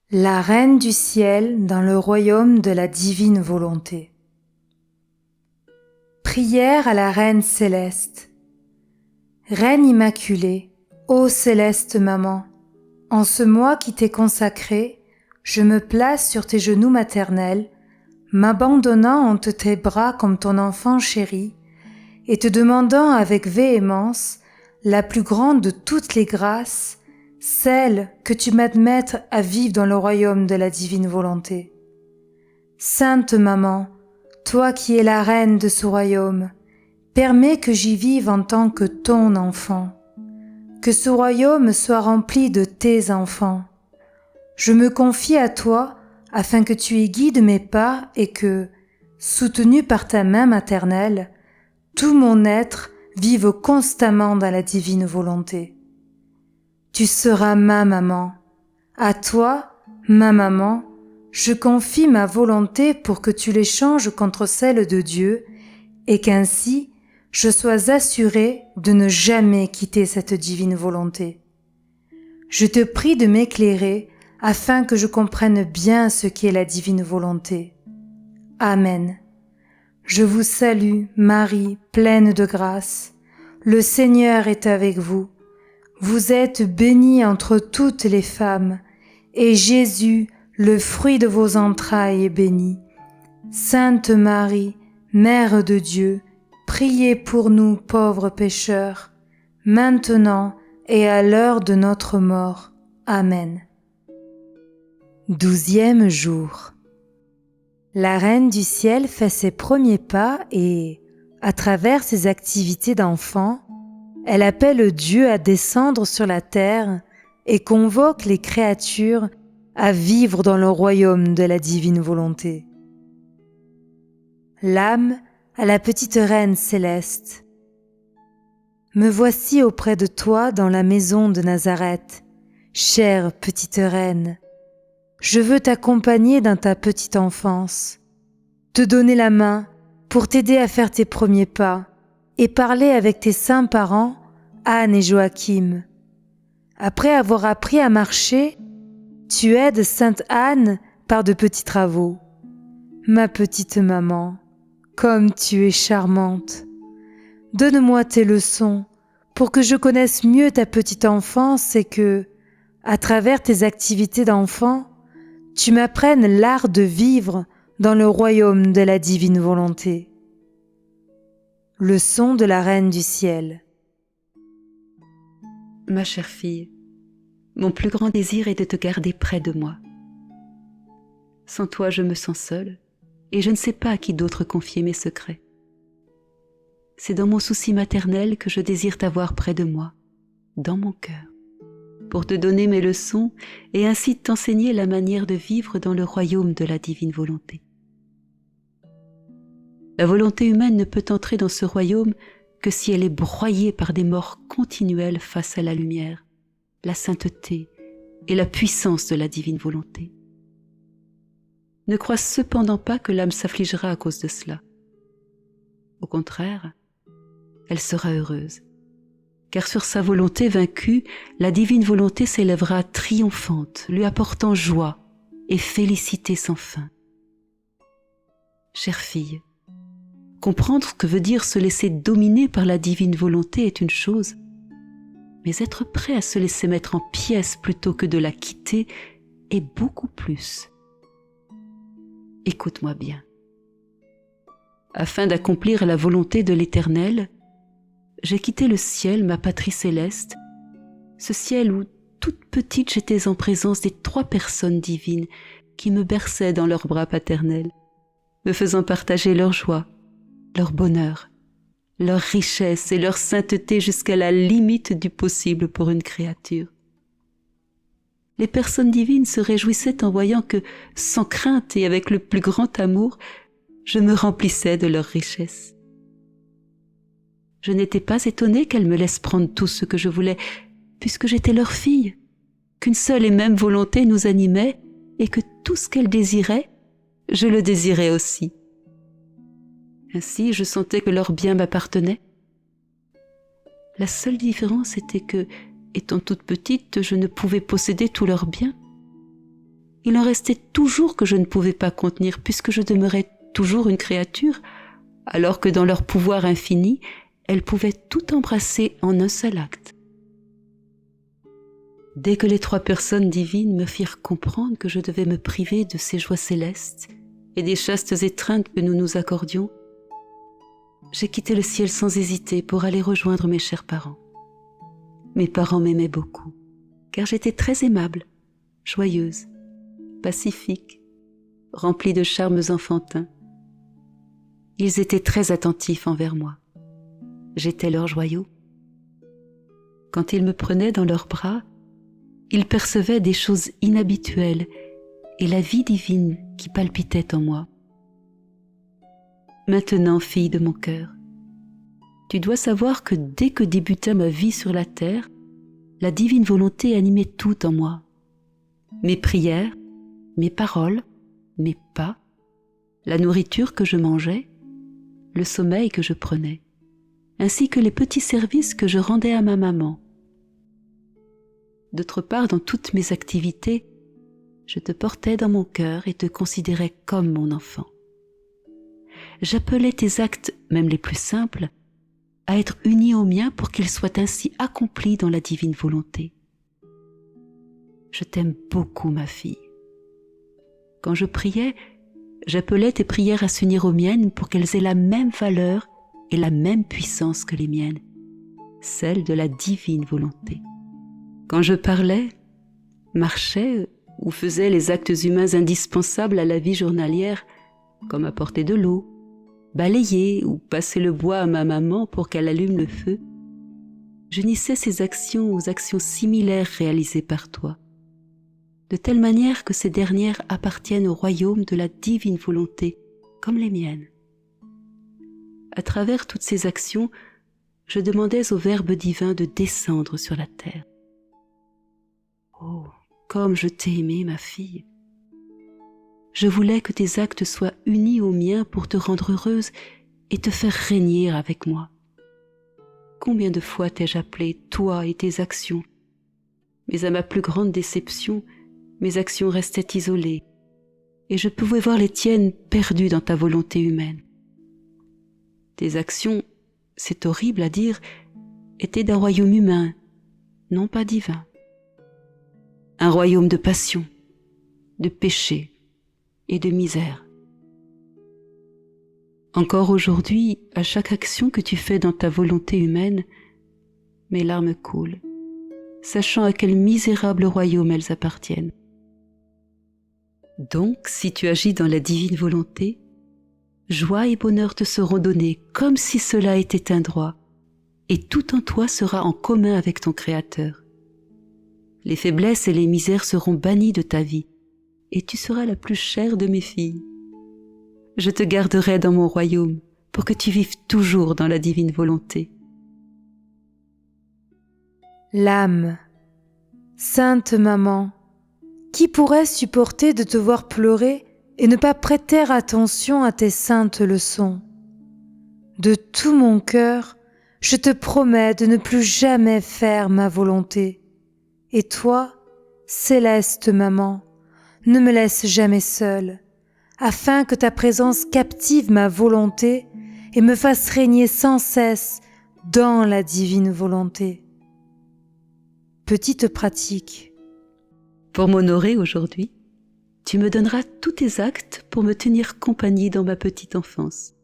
La Reine du ciel dans le royaume de la divine volonté. Prière à la Reine céleste. Reine immaculée, ô céleste maman, en ce mois qui t'est consacré, je me place sur tes genoux maternels, m'abandonnant entre tes bras comme ton enfant chéri, et te demandant avec véhémence la plus grande de toutes les grâces, celle que tu m'admettes à vivre dans le royaume de la divine volonté. Sainte Maman, toi qui es la reine de ce royaume, permets que j'y vive en tant que ton enfant, que ce royaume soit rempli de tes enfants. Je me confie à toi afin que tu y guides mes pas et que, soutenu par ta main maternelle, tout mon être vive constamment dans la divine volonté. Tu seras ma maman. À toi, ma maman, je confie ma volonté pour que tu l'échanges contre celle de Dieu et qu'ainsi je sois assurée de ne jamais quitter cette divine volonté. Je te prie de m'éclairer afin que je comprenne bien ce qu'est la divine volonté. Amen. Je vous salue, Marie, pleine de grâce. Le Seigneur est avec vous. Vous êtes bénie entre toutes les femmes, et Jésus, le fruit de vos entrailles, est béni. Sainte Marie, Mère de Dieu, priez pour nous pauvres pécheurs, maintenant et à l'heure de notre mort. Amen. 12e jour. La Reine du ciel fait ses premiers pas et, à travers ses activités d'enfant, elle appelle Dieu à descendre sur la terre et convoque les créatures à vivre dans le royaume de la divine volonté. L'âme à la petite reine céleste. Me voici auprès de toi dans la maison de Nazareth, chère petite reine. Je veux t'accompagner dans ta petite enfance, te donner la main pour t'aider à faire tes premiers pas et parler avec tes saints parents, Anne et Joachim. Après avoir appris à marcher, tu aides Sainte Anne par de petits travaux. Ma petite maman, comme tu es charmante. Donne-moi tes leçons pour que je connaisse mieux ta petite enfance et que, à travers tes activités d'enfant, tu m'apprennes l'art de vivre dans le royaume de la divine volonté. Leçon de la Reine du ciel. Ma chère fille, mon plus grand désir est de te garder près de moi. Sans toi, je me sens seule et je ne sais pas à qui d'autre confier mes secrets. C'est dans mon souci maternel que je désire t'avoir près de moi, dans mon cœur, pour te donner mes leçons et ainsi t'enseigner la manière de vivre dans le royaume de la divine volonté. La volonté humaine ne peut entrer dans ce royaume que si elle est broyée par des morts continuelles face à la lumière, la sainteté et la puissance de la divine volonté. Ne crois cependant pas que l'âme s'affligera à cause de cela. Au contraire, elle sera heureuse, car sur sa volonté vaincue, la divine volonté s'élèvera triomphante, lui apportant joie et félicité sans fin. Chère fille, comprendre ce que veut dire se laisser dominer par la divine volonté est une chose, mais être prêt à se laisser mettre en pièces plutôt que de la quitter est beaucoup plus. Écoute-moi bien. Afin d'accomplir la volonté de l'Éternel, j'ai quitté le ciel, ma patrie céleste, ce ciel où, toute petite, j'étais en présence des 3 personnes divines qui me berçaient dans leurs bras paternels, me faisant partager leur joie, leur bonheur, leur richesse et leur sainteté jusqu'à la limite du possible pour une créature. Les personnes divines se réjouissaient en voyant que, sans crainte et avec le plus grand amour, je me remplissais de leur richesse. Je n'étais pas étonnée qu'elles me laissent prendre tout ce que je voulais, puisque j'étais leur fille, qu'une seule et même volonté nous animait et que tout ce qu'elles désiraient, je le désirais aussi. Ainsi, je sentais que leur bien m'appartenait. La seule différence était que, étant toute petite, je ne pouvais posséder tous leurs biens. il en restait toujours que je ne pouvais pas contenir puisque je demeurais toujours une créature, alors que dans leur pouvoir infini, elles pouvaient tout embrasser en un seul acte. Dès que les 3 personnes divines me firent comprendre que je devais me priver de ces joies célestes et des chastes étreintes que nous nous accordions, j'ai quitté le ciel sans hésiter pour aller rejoindre mes chers parents. Mes parents m'aimaient beaucoup, car j'étais très aimable, joyeuse, pacifique, remplie de charmes enfantins. Ils étaient très attentifs envers moi. J'étais leur joyau. Quand ils me prenaient dans leurs bras, ils percevaient des choses inhabituelles et la vie divine qui palpitait en moi. Maintenant, fille de mon cœur, tu dois savoir que dès que débuta ma vie sur la terre, la divine volonté animait tout en moi. Mes prières, mes paroles, mes pas, la nourriture que je mangeais, le sommeil que je prenais, ainsi que les petits services que je rendais à ma maman. D'autre part, dans toutes mes activités, je te portais dans mon cœur et te considérais comme mon enfant. J'appelais tes actes, même les plus simples, à être unis aux miens pour qu'ils soient ainsi accomplis dans la divine volonté. Je t'aime beaucoup, ma fille. Quand je priais, j'appelais tes prières à s'unir aux miennes pour qu'elles aient la même valeur et la même puissance que les miennes, celle de la divine volonté. Quand je parlais, marchais ou faisais les actes humains indispensables à la vie journalière, comme apporter de l'eau, balayer ou passer le bois à ma maman pour qu'elle allume le feu, j'unissais ces actions aux actions similaires réalisées par toi, de telle manière que ces dernières appartiennent au royaume de la divine volonté, comme les miennes. À travers toutes ces actions, je demandais au Verbe divin de descendre sur la terre. Oh, comme je t'ai aimée, ma fille! Je voulais que tes actes soient unis aux miens pour te rendre heureuse et te faire régner avec moi. Combien de fois t'ai-je appelé, toi et tes actions? Mais à ma plus grande déception, mes actions restaient isolées, et je pouvais voir les tiennes perdues dans ta volonté humaine. Tes actions, c'est horrible à dire, étaient d'un royaume humain, non pas divin. Un royaume de passion, de péché et de misère. Encore aujourd'hui, à chaque action que tu fais dans ta volonté humaine, mes larmes coulent, sachant à quel misérable royaume elles appartiennent. Donc, si tu agis dans la divine volonté, joie et bonheur te seront donnés comme si cela était un droit, et tout en toi sera en commun avec ton Créateur. Les faiblesses et les misères seront bannies de ta vie, et tu seras la plus chère de mes filles. Je te garderai dans mon royaume pour que tu vives toujours dans la divine volonté. L'âme, sainte maman, qui pourrait supporter de te voir pleurer et ne pas prêter attention à tes saintes leçons? De tout mon cœur, je te promets de ne plus jamais faire ma volonté. Et toi, céleste maman, ne me laisse jamais seule, afin que ta présence captive ma volonté et me fasse régner sans cesse dans la divine volonté. Petite pratique. Pour m'honorer aujourd'hui, tu me donneras tous tes actes pour me tenir compagnie dans ma petite enfance.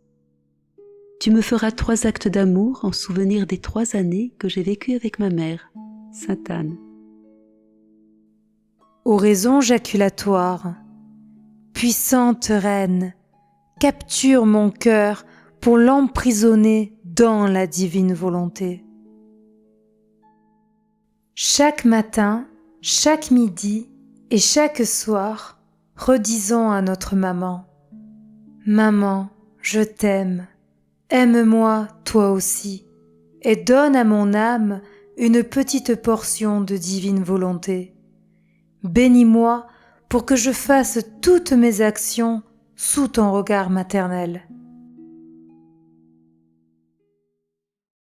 Tu me feras 3 actes d'amour en souvenir des 3 années que j'ai vécues avec ma mère, Sainte Anne. Oraison jaculatoire. Puissante reine, capture mon cœur pour l'emprisonner dans la divine volonté. Chaque matin, chaque midi et chaque soir, redisons à notre maman: Maman, je t'aime, aime-moi toi aussi, et donne à mon âme une petite portion de divine volonté. Bénis-moi pour que je fasse toutes mes actions sous ton regard maternel.